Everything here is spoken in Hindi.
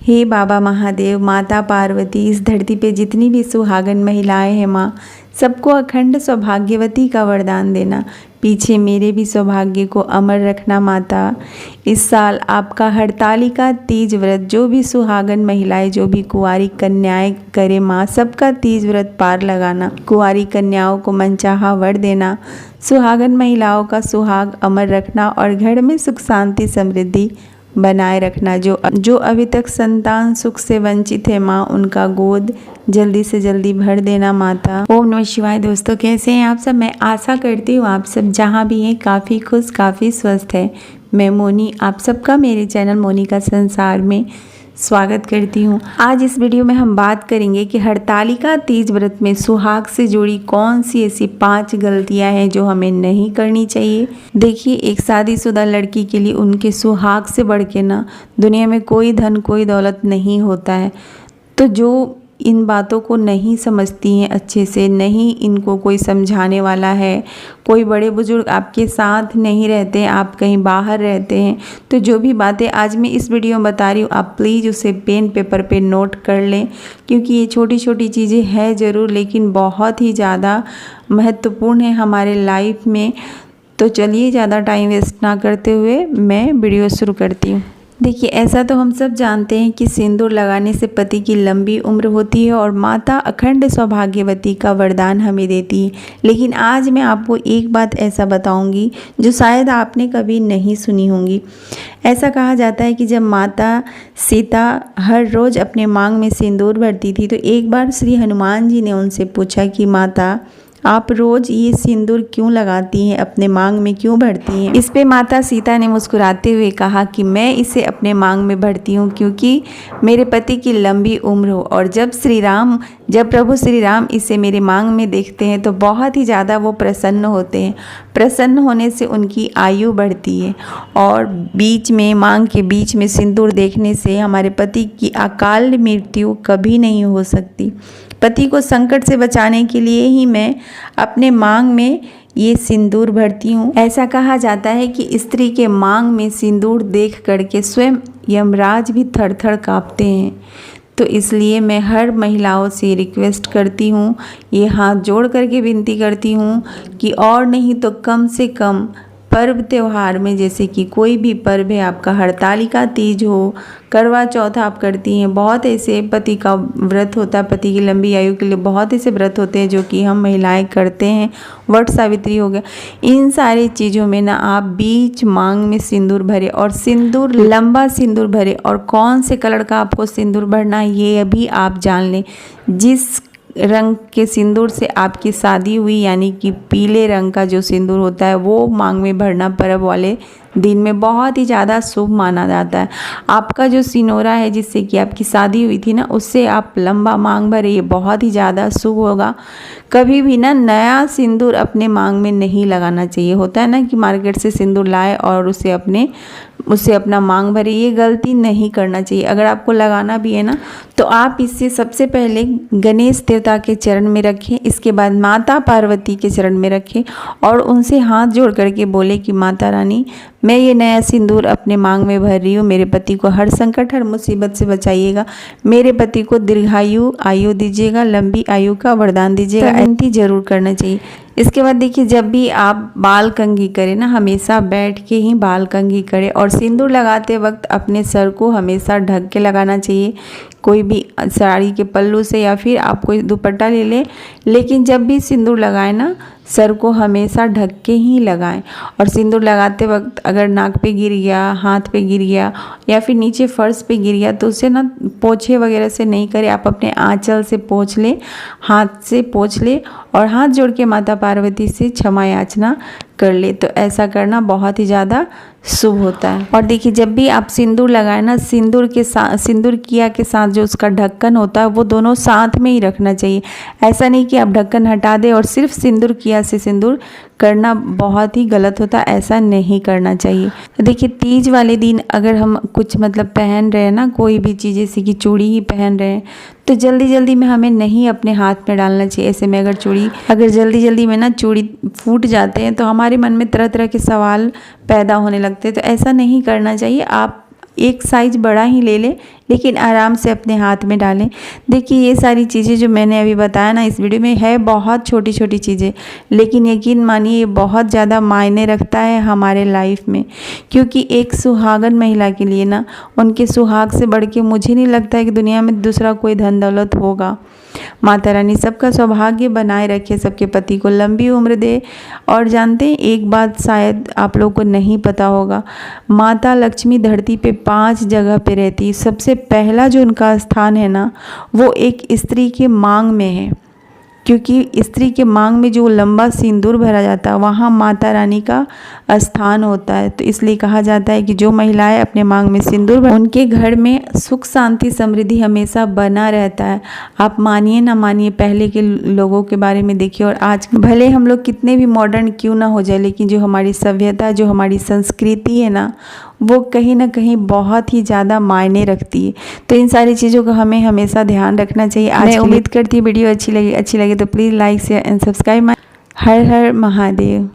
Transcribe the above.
हे बाबा महादेव, माता पार्वती, इस धरती पे जितनी भी सुहागन महिलाएं हैं माँ, सबको अखंड सौभाग्यवती का वरदान देना। पीछे मेरे भी सौभाग्य को अमर रखना माता। इस साल आपका हरतालिका तीज व्रत जो भी सुहागन महिलाएं, जो भी कुंवारी कन्याएं करे माँ, सबका तीज व्रत पार लगाना। कुंवारी कन्याओं को मनचाहा वर देना, सुहागन महिलाओं का सुहाग अमर रखना और घर में सुख शांति समृद्धि बनाए रखना। जो अभी तक संतान सुख से वंचित है माँ, उनका गोद जल्दी से जल्दी भर देना माता। ओम नमः शिवाय। दोस्तों, कैसे हैं आप सब? मैं आशा करती हूँ आप सब जहाँ भी हैं काफ़ी खुश, काफ़ी स्वस्थ है। मैं मोनी आप सबका मेरे चैनल मोनी का संसार में स्वागत करती हूँ। आज इस वीडियो में हम बात करेंगे कि हरतालिका तीज व्रत में सुहाग से जुड़ी कौन सी ऐसी 5 गलतियाँ हैं जो हमें नहीं करनी चाहिए। देखिए, एक शादीशुदा लड़की के लिए उनके सुहाग से बढ़ के ना दुनिया में कोई धन, कोई दौलत नहीं होता है। तो जो इन बातों को नहीं समझती हैं अच्छे से, नहीं इनको कोई समझाने वाला है, कोई बड़े बुजुर्ग आपके साथ नहीं रहते हैं, आप कहीं बाहर रहते हैं, तो जो भी बातें आज मैं इस वीडियो में बता रही हूँ, आप प्लीज़ उसे पेन पेपर पे नोट कर लें, क्योंकि ये छोटी छोटी चीज़ें हैं ज़रूर, लेकिन बहुत ही ज़्यादा महत्वपूर्ण है हमारे लाइफ में। तो चलिए, ज़्यादा टाइम वेस्ट ना करते हुए मैं वीडियो शुरू करती हूँ। देखिए, ऐसा तो हम सब जानते हैं कि सिंदूर लगाने से पति की लंबी उम्र होती है और माता अखंड सौभाग्यवती का वरदान हमें देती है। लेकिन आज मैं आपको एक बात ऐसा बताऊंगी जो शायद आपने कभी नहीं सुनी होंगी। ऐसा कहा जाता है कि जब माता सीता हर रोज़ अपने मांग में सिंदूर भरती थी, तो एक बार श्री हनुमान जी ने उनसे पूछा कि माता, आप रोज़ ये सिंदूर क्यों लगाती हैं, अपने मांग में क्यों भरती हैं? इस पे माता सीता ने मुस्कुराते हुए कहा कि मैं इसे अपने मांग में भरती हूँ क्योंकि मेरे पति की लंबी उम्र हो, और जब प्रभु श्री राम इसे मेरे मांग में देखते हैं तो बहुत ही ज़्यादा वो प्रसन्न होते हैं। प्रसन्न होने से उनकी आयु बढ़ती है, और बीच में मांग के बीच में सिंदूर देखने से हमारे पति की अकाल मृत्यु कभी नहीं हो सकती। पति को संकट से बचाने के लिए ही मैं अपने मांग में ये सिंदूर भरती हूँ। ऐसा कहा जाता है कि स्त्री के मांग में सिंदूर देख करके स्वयं यमराज भी थर थर काँपते हैं। तो इसलिए मैं हर महिलाओं से रिक्वेस्ट करती हूँ, ये हाथ जोड़ करके विनती करती हूँ कि और नहीं तो कम से कम पर्व त्यौहार में, जैसे कि कोई भी पर्व है, आपका हरतालिका तीज हो, करवा चौथ आप करती हैं, बहुत ऐसे पति का व्रत होता है, पति की लंबी आयु के लिए बहुत ऐसे व्रत होते हैं जो कि हम महिलाएं करते हैं। वट सावित्री हो गया, इन सारी चीज़ों में ना आप बीच मांग में सिंदूर भरे, और सिंदूर लंबा सिंदूर भरे, और कौन से कलर का आपको सिंदूर भरना ये अभी आप जान लें। जिस रंग के सिंदूर से आपकी शादी हुई, यानी कि पीले रंग का जो सिंदूर होता है, वो मांग में भरना पर्व वाले दिन में बहुत ही ज़्यादा शुभ माना जाता है। आपका जो सिनोरा है जिससे कि आपकी शादी हुई थी ना, उससे आप लंबा मांग भरे, ये बहुत ही ज़्यादा शुभ होगा। कभी भी ना नया सिंदूर अपने मांग में नहीं लगाना चाहिए। होता है ना कि मार्केट से सिंदूर लाए और उससे अपना मांग भरे, ये गलती नहीं करना चाहिए। अगर आपको लगाना भी है ना, तो आप इसे सबसे पहले गणेश देवता के चरण में रखें, इसके बाद माता पार्वती के चरण में रखें और उनसे हाथ जोड़ करके बोले कि माता रानी, मैं ये नया सिंदूर अपने मांग में भर रही हूँ। मेरे पति को हर संकट, हर मुसीबत से बचाइएगा। मेरे पति को दीर्घायु आयु दीजिएगा, लंबी आयु का वरदान दीजिएगा। विनती जरूर करना चाहिए। इसके बाद देखिए, जब भी आप बाल कंघी करें ना, हमेशा बैठ के ही बाल कंघी करें, और सिंदूर लगाते वक्त अपने सर को हमेशा ढक के लगाना चाहिए, कोई भी साड़ी के पल्लू से, या फिर आप कोई दुपट्टा ले लें। लेकिन जब भी सिंदूर लगाएं ना, सर को हमेशा ढक के ही लगाएं। और सिंदूर लगाते वक्त अगर नाक पे गिर गया, हाथ पे गिर गया, या फिर नीचे फर्श पे गिर गया, तो उसे ना पोछे वगैरह से नहीं करें, आप अपने आंचल से पोंछ लें, हाथ से पोंछ लें, और हाथ जोड़ के माता पार्वती से क्षमा याचना कर ले। तो ऐसा करना बहुत ही ज़्यादा शुभ होता है। और देखिए, जब भी आप सिंदूर लगाए ना, सिंदूर किया के साथ जो उसका ढक्कन होता है, वो दोनों साथ में ही रखना चाहिए। ऐसा नहीं कि आप ढक्कन हटा दें और सिर्फ सिंदूर किया से सिंदूर करना बहुत ही गलत होता है, ऐसा नहीं करना चाहिए। देखिए, तीज वाले दिन अगर हम कुछ मतलब पहन रहे हैं ना, कोई भी चीज़ जैसे कि चूड़ी ही पहन रहे हैं, तो जल्दी जल्दी में हमें नहीं अपने हाथ में डालना चाहिए। ऐसे में अगर जल्दी जल्दी में ना चूड़ी फूट जाते हैं तो हमारे मन में तरह तरह के सवाल पैदा होने लगते हैं। तो ऐसा नहीं करना चाहिए। आप एक साइज बड़ा ही ले लें, लेकिन आराम से अपने हाथ में डालें। देखिए ये सारी चीज़ें जो मैंने अभी बताया ना इस वीडियो में है बहुत छोटी छोटी चीज़ें, लेकिन यकीन मानिए ये बहुत ज़्यादा मायने रखता है हमारे लाइफ में। क्योंकि एक सुहागन महिला के लिए ना उनके सुहाग से बढ़ के मुझे नहीं लगता है कि दुनिया में दूसरा कोई धन दौलत होगा। माता रानी सबका सौभाग्य बनाए रखे, सबके पति को लंबी उम्र दे। और जानते हैं एक बात शायद आप लोगों को नहीं पता होगा, माता लक्ष्मी धरती पे 5 जगह पे रहती। सबसे पहला जो उनका स्थान है ना वो एक स्त्री के मांग में है, क्योंकि स्त्री के मांग में जो लंबा सिंदूर भरा जाता है वहाँ माता रानी का स्थान होता है। तो इसलिए कहा जाता है कि जो महिलाएं अपने मांग में सिंदूर उनके घर में सुख शांति समृद्धि हमेशा बना रहता है। आप मानिए ना मानिए, पहले के लोगों के बारे में देखिए और आज भले हम लोग कितने भी मॉडर्न क्यों ना हो जाए, लेकिन जो हमारी सभ्यता जो हमारी संस्कृति है ना वो कहीं ना कहीं बहुत ही ज़्यादा मायने रखती है। तो इन सारी चीज़ों का हमें हमेशा ध्यान रखना चाहिए। आज मैं उम्मीद करती हूँ वीडियो अच्छी लगी तो please like share and subscribe. Her her Mahadev.